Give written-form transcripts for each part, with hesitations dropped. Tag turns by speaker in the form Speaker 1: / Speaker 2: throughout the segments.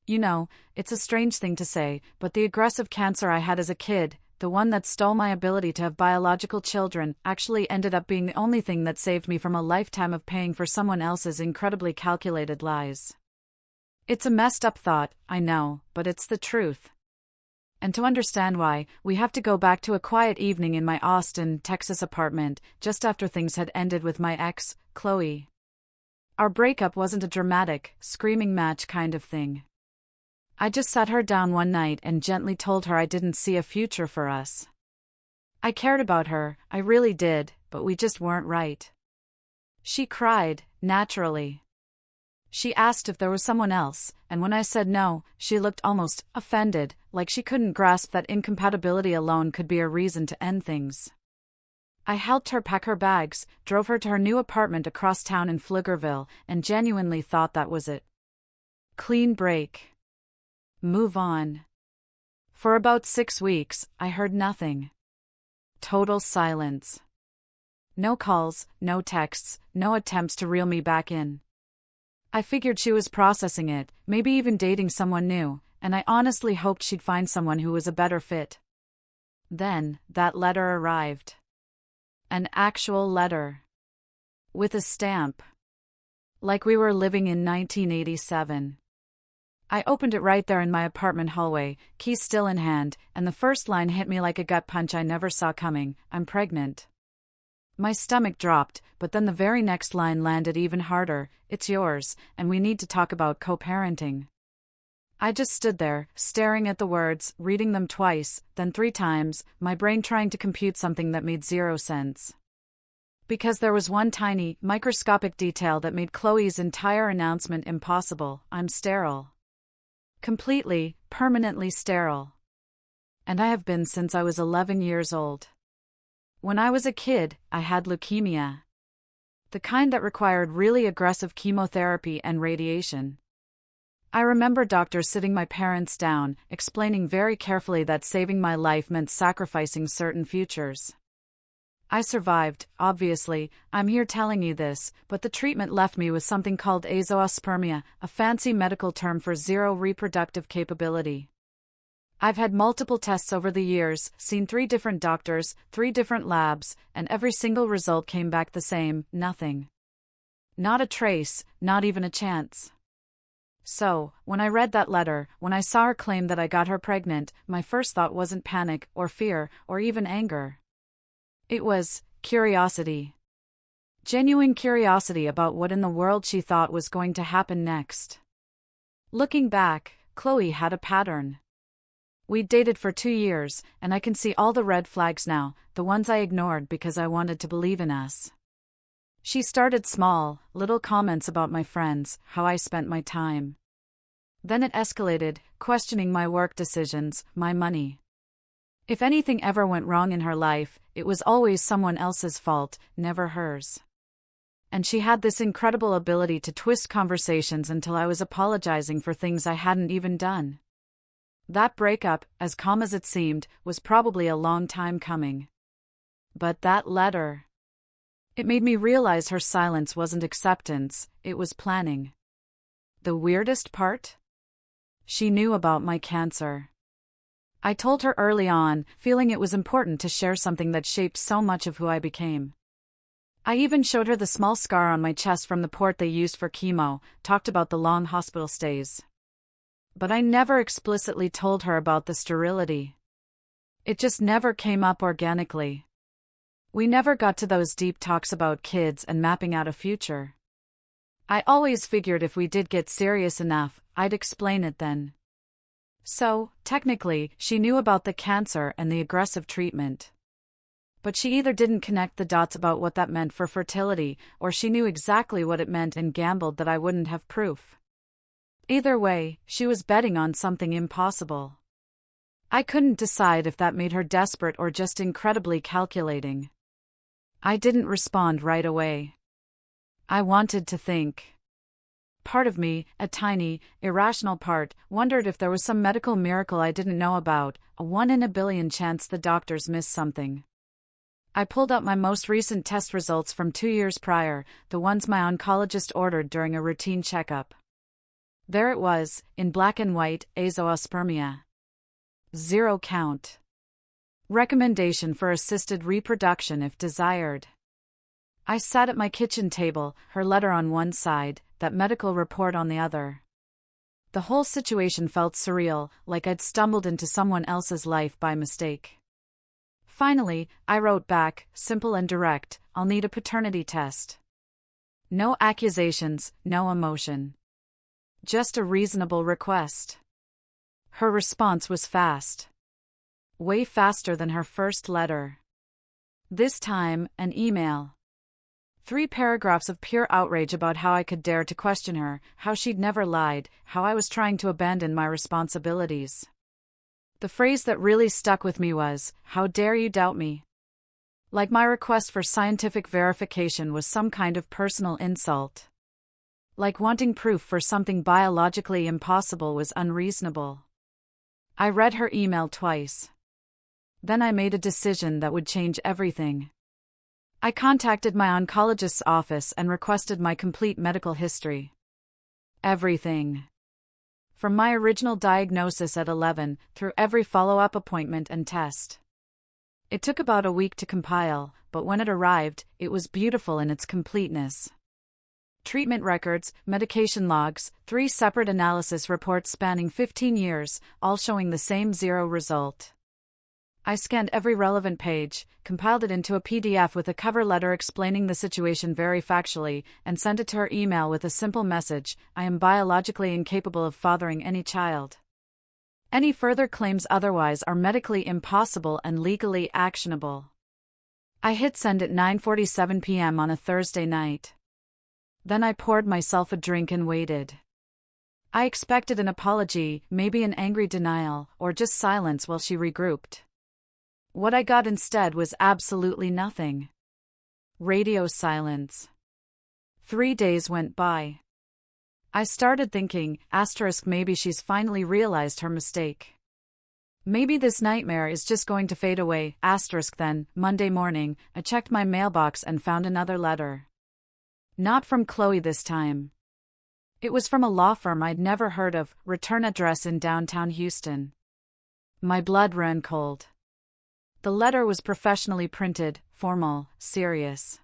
Speaker 1: You know, it's a strange thing to say, but the aggressive cancer I had as a kid, the one that stole my ability to have biological children, actually ended up being the only thing that saved me from a lifetime of paying for someone else's incredibly calculated lies. It's a messed up thought, I know, but it's the truth. And to understand why, we have to go back to a quiet evening in my Austin, Texas apartment, just after things had ended with my ex, Chloe. Our breakup wasn't a dramatic, screaming match kind of thing. I just sat her down one night and gently told her I didn't see a future for us. I cared about her, I really did, but we just weren't right. She cried, naturally. She asked if there was someone else, and when I said no, she looked almost offended, like she couldn't grasp that incompatibility alone could be a reason to end things. I helped her pack her bags, drove her to her new apartment across town in Pflugerville, and genuinely thought that was it. Clean break. Move on. For about 6 weeks, I heard nothing. Total silence. No calls, no texts, no attempts to reel me back in. I figured she was processing it, maybe even dating someone new, and I honestly hoped she'd find someone who was a better fit. Then, that letter arrived. An actual letter. With a stamp. Like we were living in 1987. I opened it right there in my apartment hallway, keys still in hand, and the first line hit me like a gut punch I never saw coming: I'm pregnant. My stomach dropped, but then the very next line landed even harder: it's yours, and we need to talk about co-parenting. I just stood there, staring at the words, reading them twice, then 3 times, my brain trying to compute something that made 0 sense. Because there was one tiny, microscopic detail that made Chloe's entire announcement impossible: I'm sterile. Completely, permanently sterile. And I have been since I was 11 years old. When I was a kid, I had leukemia. The kind that required really aggressive chemotherapy and radiation. I remember doctors sitting my parents down, explaining very carefully that saving my life meant sacrificing certain futures. I survived, obviously, I'm here telling you this, but the treatment left me with something called azoospermia, a fancy medical term for zero reproductive capability. I've had multiple tests over the years, seen 3 different doctors, 3 different labs, and every single result came back the same: nothing. Not a trace, not even a chance. So, when I read that letter, when I saw her claim that I got her pregnant, my first thought wasn't panic, or fear, or even anger. It was curiosity. Genuine curiosity about what in the world she thought was going to happen next. Looking back, Chloe had a pattern. We'd dated for 2 years, and I can see all the red flags now, the ones I ignored because I wanted to believe in us. She started small, little comments about my friends, how I spent my time. Then it escalated, questioning my work decisions, my money. If anything ever went wrong in her life, it was always someone else's fault, never hers. And she had this incredible ability to twist conversations until I was apologizing for things I hadn't even done. That breakup, as calm as it seemed, was probably a long time coming. But that letter. It made me realize her silence wasn't acceptance, it was planning. The weirdest part? She knew about my cancer. I told her early on, feeling it was important to share something that shaped so much of who I became. I even showed her the small scar on my chest from the port they used for chemo, talked about the long hospital stays. But I never explicitly told her about the sterility. It just never came up organically. We never got to those deep talks about kids and mapping out a future. I always figured if we did get serious enough, I'd explain it then. So, technically, she knew about the cancer and the aggressive treatment. But she either didn't connect the dots about what that meant for fertility, or she knew exactly what it meant and gambled that I wouldn't have proof. Either way, she was betting on something impossible. I couldn't decide if that made her desperate or just incredibly calculating. I didn't respond right away. I wanted to think. Part of me, a tiny, irrational part, wondered if there was some medical miracle I didn't know about, a 1 in a billion chance the doctors missed something. I pulled out my most recent test results from 2 years prior, the ones my oncologist ordered during a routine checkup. There it was, in black and white, azoospermia. 0 count. Recommendation for assisted reproduction if desired. I sat at my kitchen table, her letter on one side, that medical report on the other. The whole situation felt surreal, like I'd stumbled into someone else's life by mistake. Finally, I wrote back, simple and direct, I'll need a paternity test. No accusations, no emotion. Just a reasonable request. Her response was fast. Way faster than her first letter. This time, an email. 3 paragraphs of pure outrage about how I could dare to question her, how she'd never lied, how I was trying to abandon my responsibilities. The phrase that really stuck with me was, "How dare you doubt me?" Like my request for scientific verification was some kind of personal insult. Like wanting proof for something biologically impossible was unreasonable. I read her email twice. Then I made a decision that would change everything. I contacted my oncologist's office and requested my complete medical history. Everything. From my original diagnosis at 11, through every follow-up appointment and test. It took about a week to compile, but when it arrived, it was beautiful in its completeness. Treatment records, medication logs, 3 separate analysis reports spanning 15 years, all showing the same 0 result. I scanned every relevant page, compiled it into a PDF with a cover letter explaining the situation very factually, and sent it to her email with a simple message, I am biologically incapable of fathering any child. Any further claims otherwise are medically impossible and legally actionable. I hit send at 9:47 p.m. on a Thursday night. Then I poured myself a drink and waited. I expected an apology, maybe an angry denial, or just silence while she regrouped. What I got instead was absolutely nothing. Radio silence. 3 days went by. I started thinking, maybe she's finally realized her mistake. Maybe this nightmare is just going to fade away, then, Monday morning, I checked my mailbox and found another letter. Not from Chloe this time. It was from a law firm I'd never heard of, return address in downtown Houston. My blood ran cold. The letter was professionally printed, formal, serious.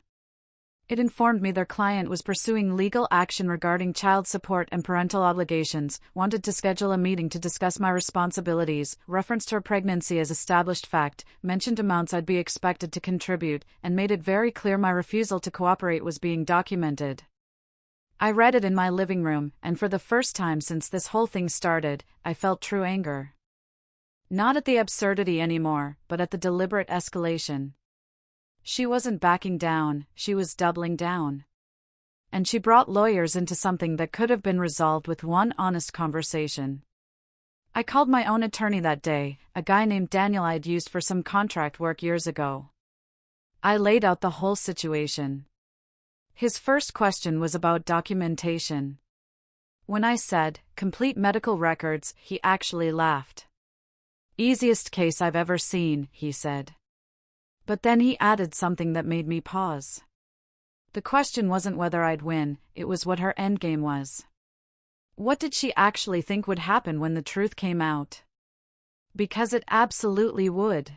Speaker 1: It informed me their client was pursuing legal action regarding child support and parental obligations, wanted to schedule a meeting to discuss my responsibilities, referenced her pregnancy as established fact, mentioned amounts I'd be expected to contribute, and made it very clear my refusal to cooperate was being documented. I read it in my living room, and for the first time since this whole thing started, I felt true anger. Not at the absurdity anymore, but at the deliberate escalation. She wasn't backing down, she was doubling down. And she brought lawyers into something that could have been resolved with one honest conversation. I called my own attorney that day, a guy named Daniel I'd used for some contract work years ago. I laid out the whole situation. His first question was about documentation. When I said, complete medical records, he actually laughed. Easiest case I've ever seen, he said. But then he added something that made me pause. The question wasn't whether I'd win, it was what her endgame was. What did she actually think would happen when the truth came out? Because it absolutely would.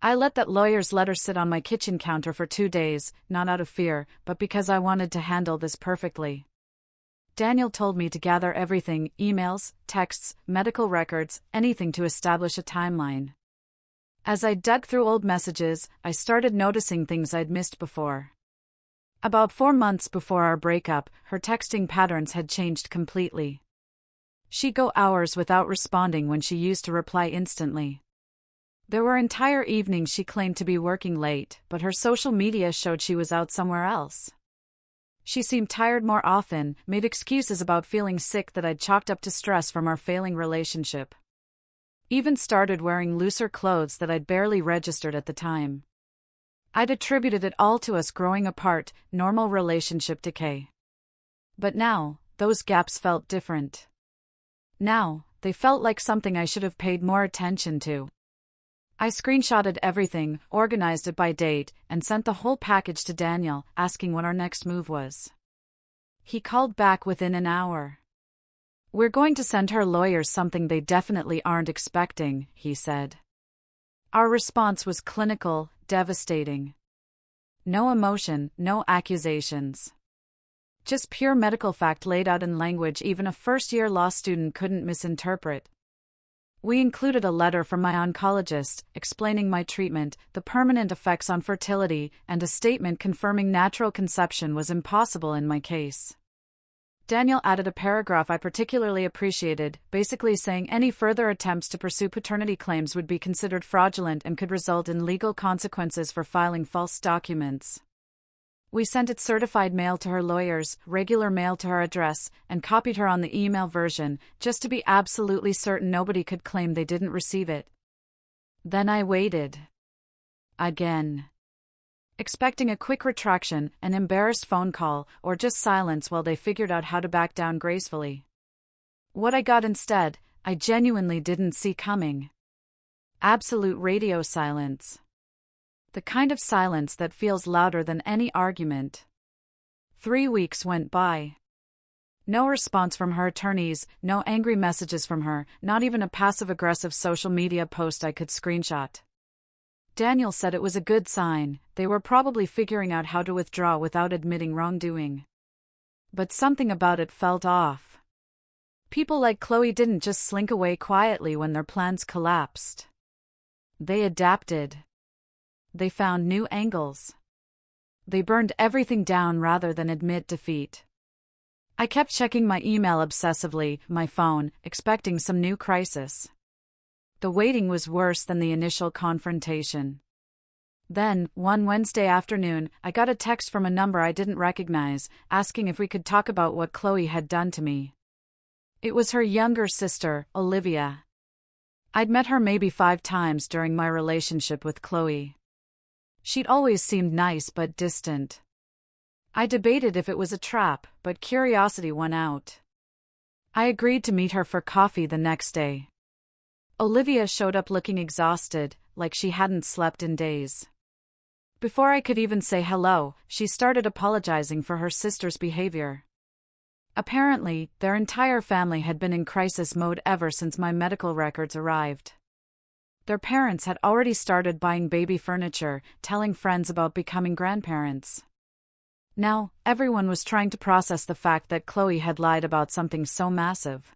Speaker 1: I let that lawyer's letter sit on my kitchen counter for 2 days, not out of fear, but because I wanted to handle this perfectly. Daniel told me to gather everything, emails, texts, medical records, anything to establish a timeline. As I dug through old messages, I started noticing things I'd missed before. About 4 months before our breakup, her texting patterns had changed completely. She'd go hours without responding when she used to reply instantly. There were entire evenings she claimed to be working late, but her social media showed she was out somewhere else. She seemed tired more often, made excuses about feeling sick that I'd chalked up to stress from our failing relationship. Even started wearing looser clothes that I'd barely registered at the time. I'd attributed it all to us growing apart, normal relationship decay. But now, those gaps felt different. Now, they felt like something I should have paid more attention to. I screenshotted everything, organized it by date, and sent the whole package to Daniel, asking what our next move was. He called back within an hour. "We're going to send her lawyers something they definitely aren't expecting," he said. Our response was clinical, devastating. No emotion, no accusations. Just pure medical fact laid out in language even a first-year law student couldn't misinterpret. We included a letter from my oncologist, explaining my treatment, the permanent effects on fertility, and a statement confirming natural conception was impossible in my case. Daniel added a paragraph I particularly appreciated, basically saying any further attempts to pursue paternity claims would be considered fraudulent and could result in legal consequences for filing false documents. We sent it certified mail to her lawyers, regular mail to her address, and copied her on the email version, just to be absolutely certain nobody could claim they didn't receive it. Then I waited. Again. Expecting a quick retraction, an embarrassed phone call, or just silence while they figured out how to back down gracefully. What I got instead, I genuinely didn't see coming. Absolute radio silence. The kind of silence that feels louder than any argument. 3 weeks went by. No response from her attorneys, no angry messages from her, not even a passive-aggressive social media post I could screenshot. Daniel said it was a good sign, they were probably figuring out how to withdraw without admitting wrongdoing. But something about it felt off. People like Chloe didn't just slink away quietly when their plans collapsed. They adapted. They found new angles. They burned everything down rather than admit defeat. I kept checking my email obsessively, my phone, expecting some new crisis. The waiting was worse than the initial confrontation. Then, one Wednesday afternoon, I got a text from a number I didn't recognize, asking if we could talk about what Chloe had done to me. It was her younger sister, Olivia. I'd met her maybe 5 times during my relationship with Chloe. She'd always seemed nice but distant. I debated if it was a trap, but curiosity won out. I agreed to meet her for coffee the next day. Olivia showed up looking exhausted, like she hadn't slept in days. Before I could even say hello, she started apologizing for her sister's behavior. Apparently, their entire family had been in crisis mode ever since my medical records arrived. Their parents had already started buying baby furniture, telling friends about becoming grandparents. Now, everyone was trying to process the fact that Chloe had lied about something so massive.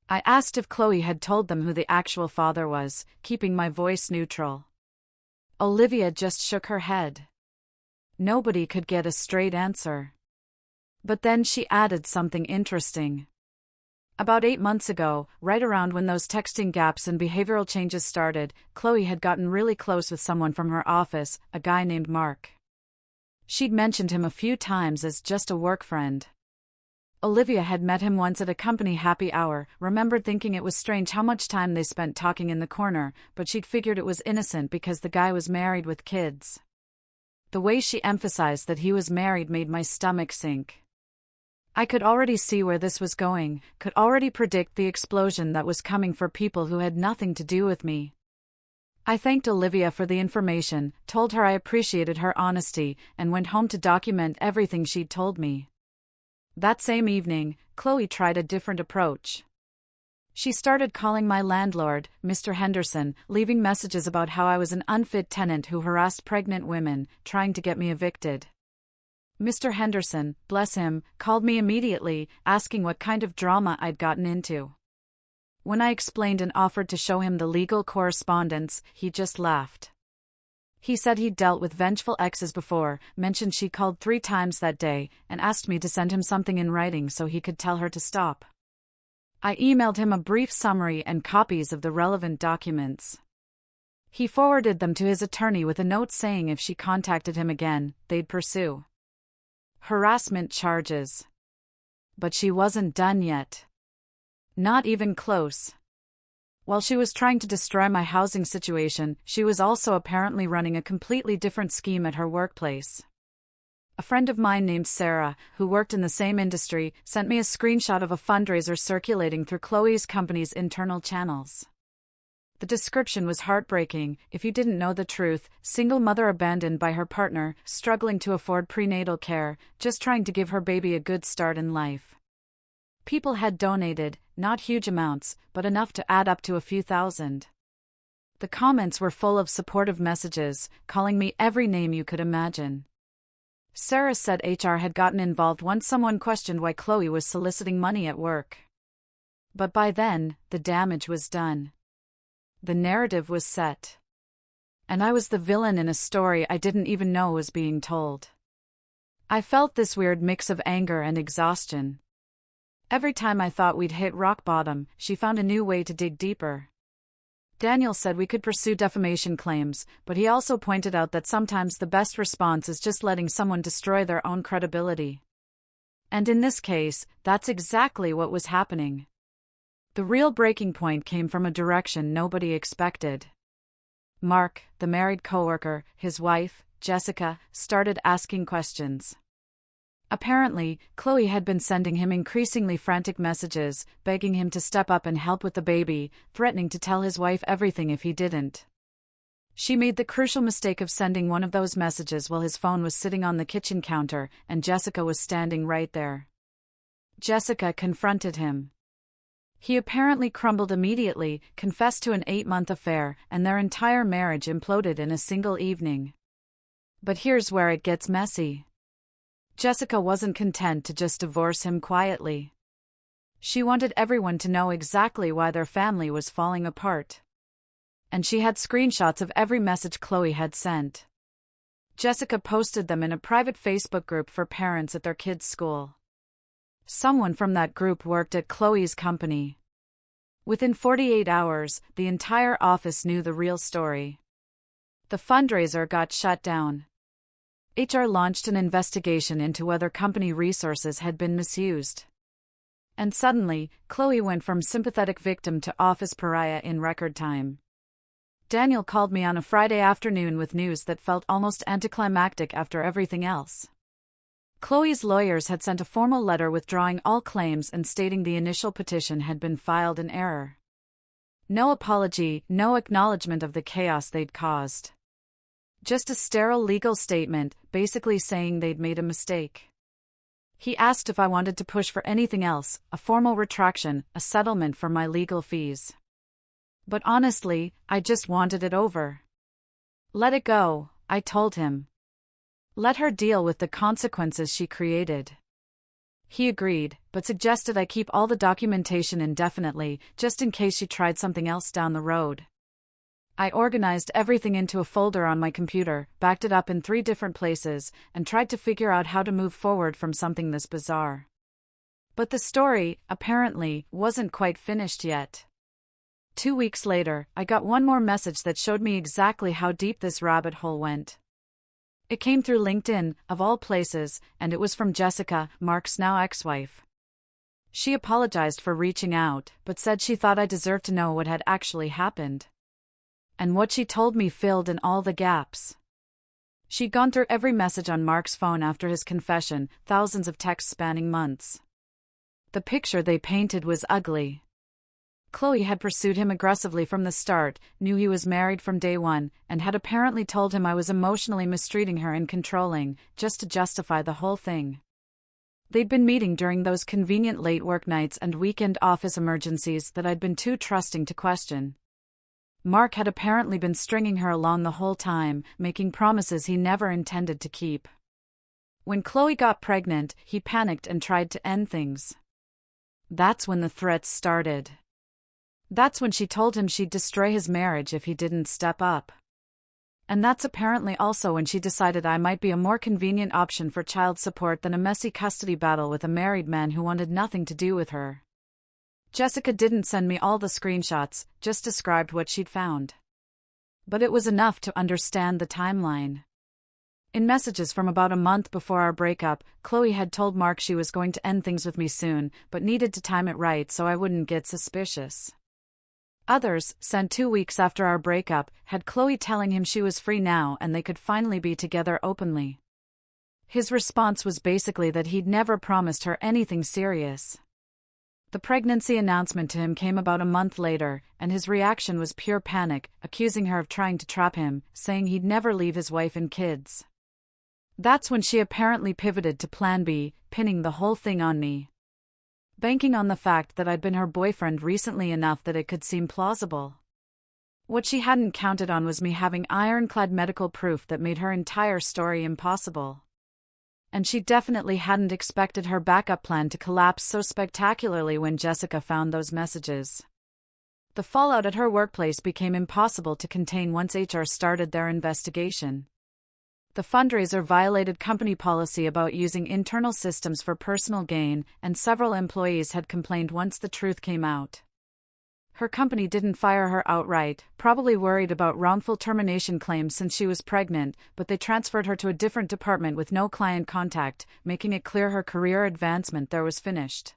Speaker 1: I asked if Chloe had told them who the actual father was, keeping my voice neutral. Olivia just shook her head. Nobody could get a straight answer. But then she added something interesting. About 8 months ago, right around when those texting gaps and behavioral changes started, Chloe had gotten really close with someone from her office, a guy named Mark. She'd mentioned him a few times as just a work friend. Olivia had met him once at a company happy hour, remembered thinking it was strange how much time they spent talking in the corner, but she'd figured it was innocent because the guy was married with kids. The way she emphasized that he was married made my stomach sink. I could already see where this was going, could already predict the explosion that was coming for people who had nothing to do with me. I thanked Olivia for the information, told her I appreciated her honesty, and went home to document everything she'd told me. That same evening, Chloe tried a different approach. She started calling my landlord, Mr. Henderson, leaving messages about how I was an unfit tenant who harassed pregnant women, trying to get me evicted. Mr. Henderson, bless him, called me immediately, asking what kind of drama I'd gotten into. When I explained and offered to show him the legal correspondence, he just laughed. He said he'd dealt with vengeful exes before, mentioned she called 3 times that day, and asked me to send him something in writing so he could tell her to stop. I emailed him a brief summary and copies of the relevant documents. He forwarded them to his attorney with a note saying if she contacted him again, they'd pursue harassment charges. But she wasn't done yet. Not even close. While she was trying to destroy my housing situation, she was also apparently running a completely different scheme at her workplace. A friend of mine named Sarah, who worked in the same industry, sent me a screenshot of a fundraiser circulating through Chloe's company's internal channels. The description was heartbreaking. If you didn't know the truth, single mother abandoned by her partner, struggling to afford prenatal care, just trying to give her baby a good start in life. People had donated, not huge amounts, but enough to add up to a few thousand. The comments were full of supportive messages, calling me every name you could imagine. Sarah said HR had gotten involved once someone questioned why Chloe was soliciting money at work. But by then, the damage was done. The narrative was set. And I was the villain in a story I didn't even know was being told. I felt this weird mix of anger and exhaustion. Every time I thought we'd hit rock bottom, she found a new way to dig deeper. Daniel said we could pursue defamation claims, but he also pointed out that sometimes the best response is just letting someone destroy their own credibility. And in this case, that's exactly what was happening. The real breaking point came from a direction nobody expected. Mark, the married coworker, his wife, Jessica, started asking questions. Apparently, Chloe had been sending him increasingly frantic messages, begging him to step up and help with the baby, threatening to tell his wife everything if he didn't. She made the crucial mistake of sending one of those messages while his phone was sitting on the kitchen counter, and Jessica was standing right there. Jessica confronted him. He apparently crumbled immediately, confessed to an 8-month affair, and their entire marriage imploded in a single evening. But here's where it gets messy. Jessica wasn't content to just divorce him quietly. She wanted everyone to know exactly why their family was falling apart. And she had screenshots of every message Chloe had sent. Jessica posted them in a private Facebook group for parents at their kids' school. Someone from that group worked at Chloe's company. Within 48 hours, the entire office knew the real story. The fundraiser got shut down. HR launched an investigation into whether company resources had been misused. And suddenly, Chloe went from sympathetic victim to office pariah in record time. Daniel called me on a Friday afternoon with news that felt almost anticlimactic after everything else. Chloe's lawyers had sent a formal letter withdrawing all claims and stating the initial petition had been filed in error. No apology, no acknowledgement of the chaos they'd caused. Just a sterile legal statement, basically saying they'd made a mistake. He asked if I wanted to push for anything else, a formal retraction, a settlement for my legal fees. But honestly, I just wanted it over. Let it go, I told him. Let her deal with the consequences she created. He agreed, but suggested I keep all the documentation indefinitely, just in case she tried something else down the road. I organized everything into a folder on my computer, backed it up in 3 different places, and tried to figure out how to move forward from something this bizarre. But the story, apparently, wasn't quite finished yet. 2 weeks later, I got one more message that showed me exactly how deep this rabbit hole went. It came through LinkedIn, of all places, and it was from Jessica, Mark's now ex-wife. She apologized for reaching out, but said she thought I deserved to know what had actually happened. And what she told me filled in all the gaps. She'd gone through every message on Mark's phone after his confession, thousands of texts spanning months. The picture they painted was ugly. Chloe had pursued him aggressively from the start, knew he was married from day one, and had apparently told him I was emotionally mistreating her and controlling, just to justify the whole thing. They'd been meeting during those convenient late work nights and weekend office emergencies that I'd been too trusting to question. Mark had apparently been stringing her along the whole time, making promises he never intended to keep. When Chloe got pregnant, he panicked and tried to end things. That's when the threats started. That's when she told him she'd destroy his marriage if he didn't step up. And that's apparently also when she decided I might be a more convenient option for child support than a messy custody battle with a married man who wanted nothing to do with her. Jessica didn't send me all the screenshots, just described what she'd found. But it was enough to understand the timeline. In messages from about a month before our breakup, Chloe had told Mark she was going to end things with me soon, but needed to time it right so I wouldn't get suspicious. Others, sent 2 weeks after our breakup, had Chloe telling him she was free now and they could finally be together openly. His response was basically that he'd never promised her anything serious. The pregnancy announcement to him came about a month later, and his reaction was pure panic, accusing her of trying to trap him, saying he'd never leave his wife and kids. That's when she apparently pivoted to Plan B, pinning the whole thing on me. banking on the fact that I'd been her boyfriend recently enough that it could seem plausible. What she hadn't counted on was me having ironclad medical proof that made her entire story impossible. And she definitely hadn't expected her backup plan to collapse so spectacularly when Jessica found those messages. The fallout at her workplace became impossible to contain once HR started their investigation. The fundraiser violated company policy about using internal systems for personal gain, and several employees had complained once the truth came out. Her company didn't fire her outright, probably worried about wrongful termination claims since she was pregnant, but they transferred her to a different department with no client contact, making it clear her career advancement there was finished.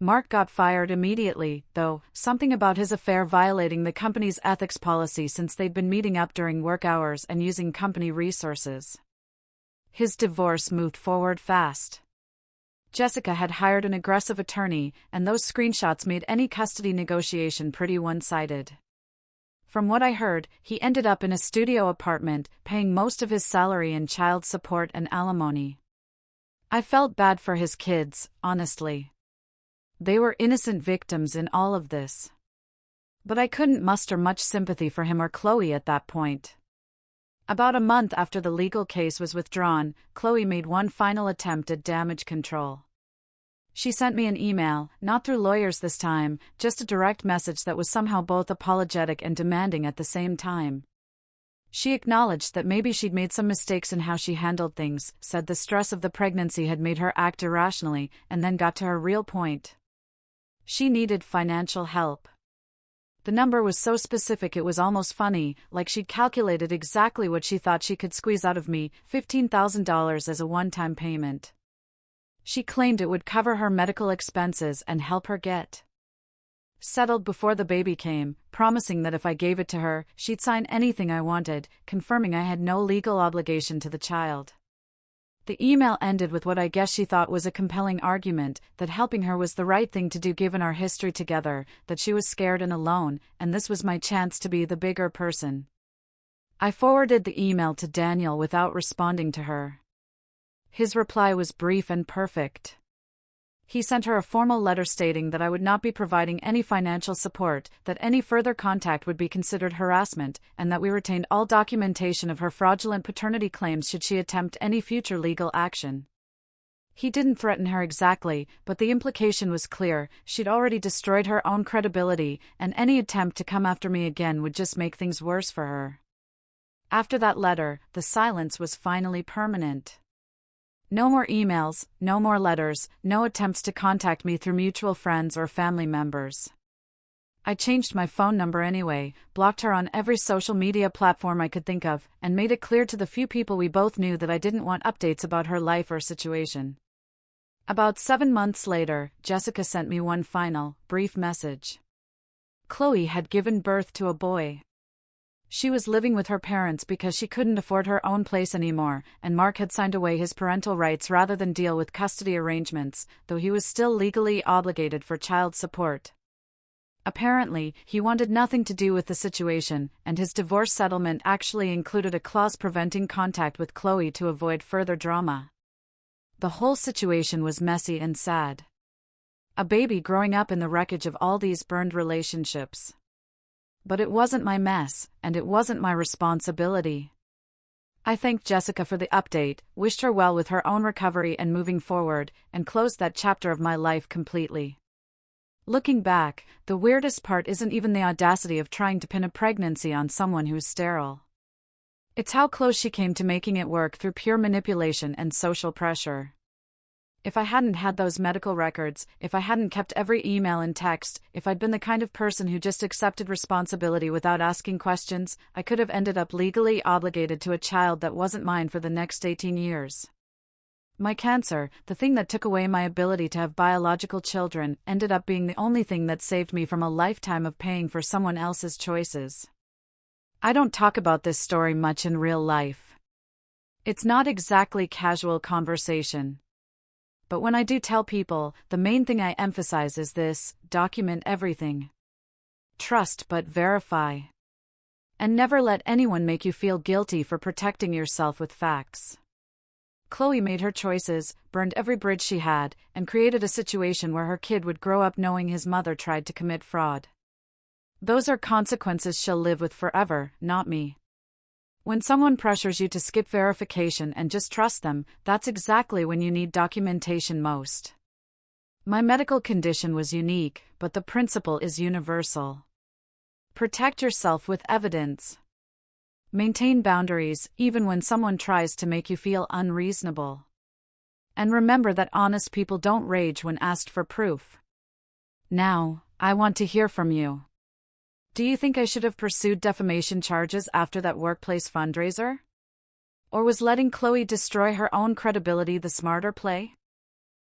Speaker 1: Mark got fired immediately, though, something about his affair violating the company's ethics policy since they'd been meeting up during work hours and using company resources. His divorce moved forward fast. Jessica had hired an aggressive attorney, and those screenshots made any custody negotiation pretty one-sided. From what I heard, he ended up in a studio apartment, paying most of his salary in child support and alimony. I felt bad for his kids, honestly. They were innocent victims in all of this. But I couldn't muster much sympathy for him or Chloe at that point. About a month after the legal case was withdrawn, Chloe made one final attempt at damage control. She sent me an email, not through lawyers this time, just a direct message that was somehow both apologetic and demanding at the same time. She acknowledged that maybe she'd made some mistakes in how she handled things, said the stress of the pregnancy had made her act irrationally, and then got to her real point. She needed financial help. The number was so specific it was almost funny, like she'd calculated exactly what she thought she could squeeze out of me, $15,000 as a one-time payment. She claimed it would cover her medical expenses and help her get settled before the baby came, promising that if I gave it to her, she'd sign anything I wanted, confirming I had no legal obligation to the child. The email ended with what I guess she thought was a compelling argument, that helping her was the right thing to do given our history together, that she was scared and alone, and this was my chance to be the bigger person. I forwarded the email to Daniel without responding to her. His reply was brief and perfect. He sent her a formal letter stating that I would not be providing any financial support, that any further contact would be considered harassment, and that we retained all documentation of her fraudulent paternity claims should she attempt any future legal action. He didn't threaten her exactly, but the implication was clear: she'd already destroyed her own credibility, and any attempt to come after me again would just make things worse for her. After that letter, the silence was finally permanent. No more emails, no more letters, no attempts to contact me through mutual friends or family members. I changed my phone number anyway, blocked her on every social media platform I could think of, and made it clear to the few people we both knew that I didn't want updates about her life or situation. About 7 months later, Jessica sent me one final, brief message. Chloe had given birth to a boy. She was living with her parents because she couldn't afford her own place anymore, and Mark had signed away his parental rights rather than deal with custody arrangements, though he was still legally obligated for child support. Apparently, he wanted nothing to do with the situation, and his divorce settlement actually included a clause preventing contact with Chloe to avoid further drama. The whole situation was messy and sad. A baby growing up in the wreckage of all these burned relationships. But it wasn't my mess, and it wasn't my responsibility. I thanked Jessica for the update, wished her well with her own recovery and moving forward, and closed that chapter of my life completely. Looking back, the weirdest part isn't even the audacity of trying to pin a pregnancy on someone who's sterile. It's how close she came to making it work through pure manipulation and social pressure. If I hadn't had those medical records, if I hadn't kept every email and text, if I'd been the kind of person who just accepted responsibility without asking questions, I could have ended up legally obligated to a child that wasn't mine for the next 18 years. My cancer, the thing that took away my ability to have biological children, ended up being the only thing that saved me from a lifetime of paying for someone else's choices. I don't talk about this story much in real life. It's not exactly casual conversation. But when I do tell people, the main thing I emphasize is this: document everything. Trust but verify. And never let anyone make you feel guilty for protecting yourself with facts. Chloe made her choices, burned every bridge she had, and created a situation where her kid would grow up knowing his mother tried to commit fraud. Those are consequences she'll live with forever, not me. When someone pressures you to skip verification and just trust them, that's exactly when you need documentation most. My medical condition was unique, but the principle is universal. Protect yourself with evidence. Maintain boundaries, even when someone tries to make you feel unreasonable. And remember that honest people don't rage when asked for proof. Now, I want to hear from you. Do you think I should have pursued defamation charges after that workplace fundraiser? Or was letting Chloe destroy her own credibility the smarter play?